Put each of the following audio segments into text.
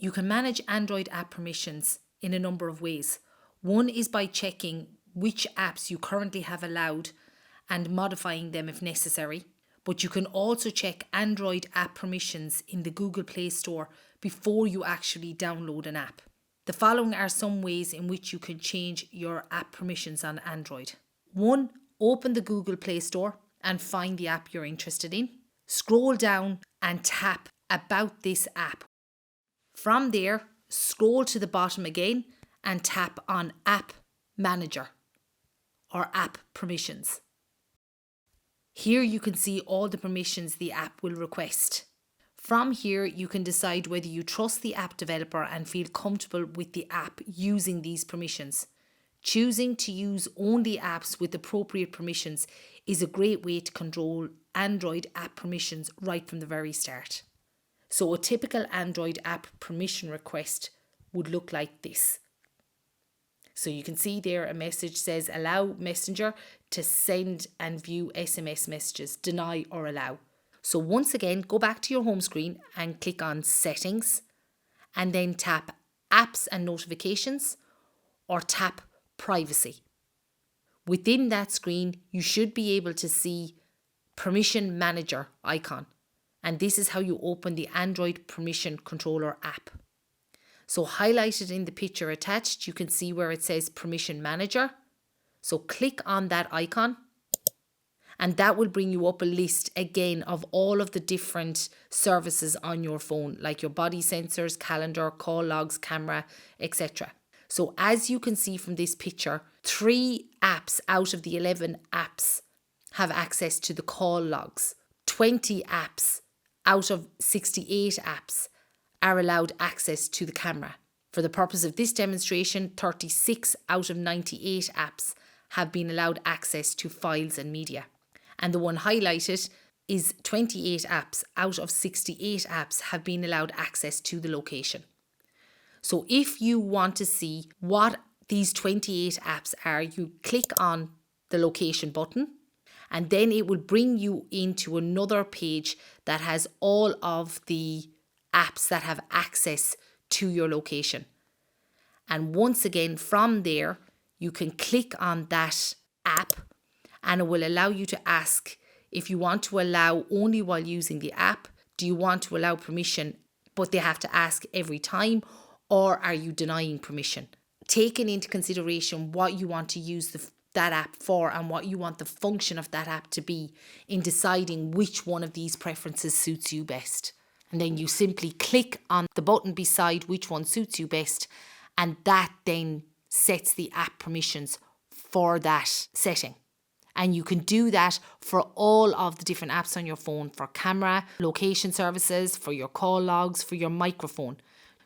You can manage Android app permissions in a number of ways. One is by checking which apps you currently have allowed and modifying them if necessary. But you can also check Android app permissions in the Google Play Store before you actually download an app. The following are some ways in which you can change your app permissions on Android. 1. Open the Google Play Store and find the app you're interested in. Scroll down and tap About this app. From there, scroll to the bottom again and tap on App Manager or App Permissions. Here you can see all the permissions the app will request. From here, you can decide whether you trust the app developer and feel comfortable with the app using these permissions. Choosing to use only apps with appropriate permissions is a great way to control Android app permissions right from the very start. So a typical Android app permission request would look like this. So you can see there a message says allow Messenger to send and view SMS messages, deny or allow. So once again, go back to your home screen and click on Settings and then tap Apps and Notifications or tap Privacy. Within that screen, you should be able to see Permission Manager icon. And this is how you open the Android Permission Controller app. So highlighted in the picture attached, you can see where it says Permission Manager. So click on that icon and that will bring you up a list again of all of the different services on your phone, like your body sensors, calendar, call logs, camera, etc. So as you can see from this picture, 3 apps out of the 11 apps have access to the call logs. 20 apps out of 68 apps are allowed access to the camera. For the purpose of this demonstration, 36 out of 98 apps have been allowed access to files and media. And the one highlighted is 28 apps out of 68 apps have been allowed access to the location. So if you want to see what these 28 apps are, you click on the location button and then it will bring you into another page that has all of the apps that have access to your location. And once again, from there, you can click on that app and it will allow you to ask if you want to allow only while using the app. Do you want to allow permission, but they have to ask every time, or are you denying permission? Taking into consideration what you want to use that app for and what you want the function of that app to be in deciding which one of these preferences suits you best. And then you simply click on the button beside which one suits you best, and that then sets the app permissions for that setting. And you can do that for all of the different apps on your phone, for camera, location services, for your call logs, for your microphone.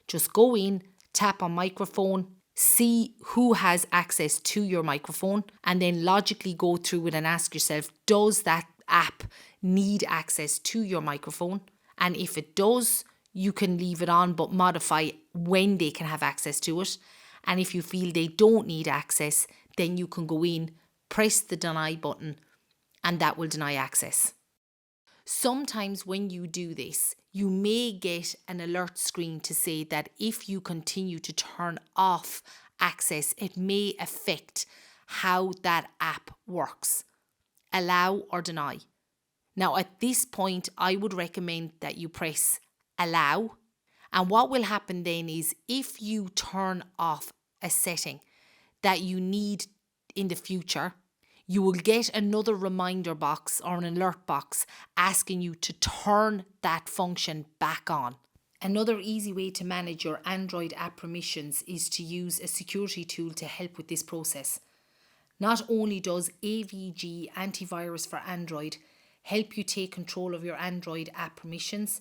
Just go in, tap on microphone, see who has access to your microphone, and then logically go through it and ask yourself, does that app need access to your microphone? And if it does, you can leave it on but modify when they can have access to it. And if you feel they don't need access, then you can go in, press the deny button, and that will deny access. Sometimes when you do this, you may get an alert screen to say that if you continue to turn off access, it may affect how that app works. Allow or deny. Now at this point, I would recommend that you press allow. And what will happen then is if you turn off a setting that you need in the future, you will get another reminder box or an alert box asking you to turn that function back on. Another easy way to manage your Android app permissions is to use a security tool to help with this process. Not only does AVG Antivirus for Android help you take control of your Android app permissions,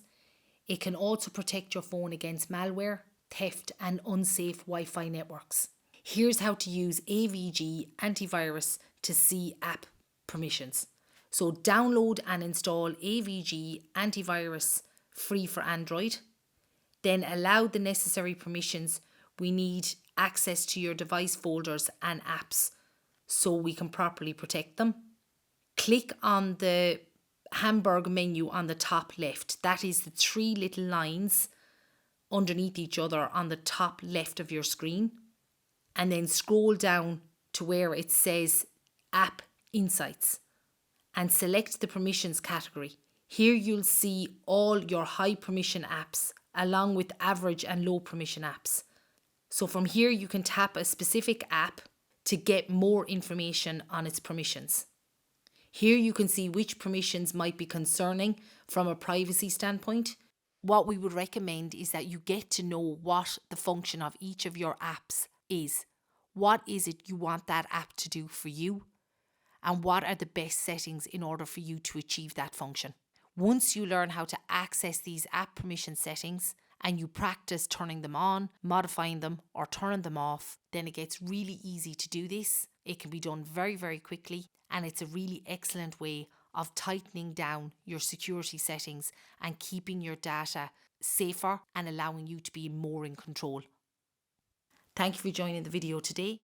it can also protect your phone against malware, theft and unsafe Wi-Fi networks. Here's how to use AVG Antivirus to see app permissions. So download and install AVG Antivirus free for Android. Then allow the necessary permissions. We need access to your device folders and apps so we can properly protect them. Click on the hamburger menu on the top left. That is the 3 little lines underneath each other on the top left of your screen, and then scroll down to where it says App Insights and select the permissions category. Here you'll see all your high permission apps along with average and low permission apps. So from here you can tap a specific app to get more information on its permissions. Here you can see which permissions might be concerning from a privacy standpoint. What we would recommend is that you get to know what the function of each of your apps is. What is it you want that app to do for you? And what are the best settings in order for you to achieve that function? Once you learn how to access these app permission settings and you practice turning them on, modifying them, or turning them off, then it gets really easy to do this. It can be done very, very quickly, and it's a really excellent way of tightening down your security settings and keeping your data safer and allowing you to be more in control. Thank you for joining the video today.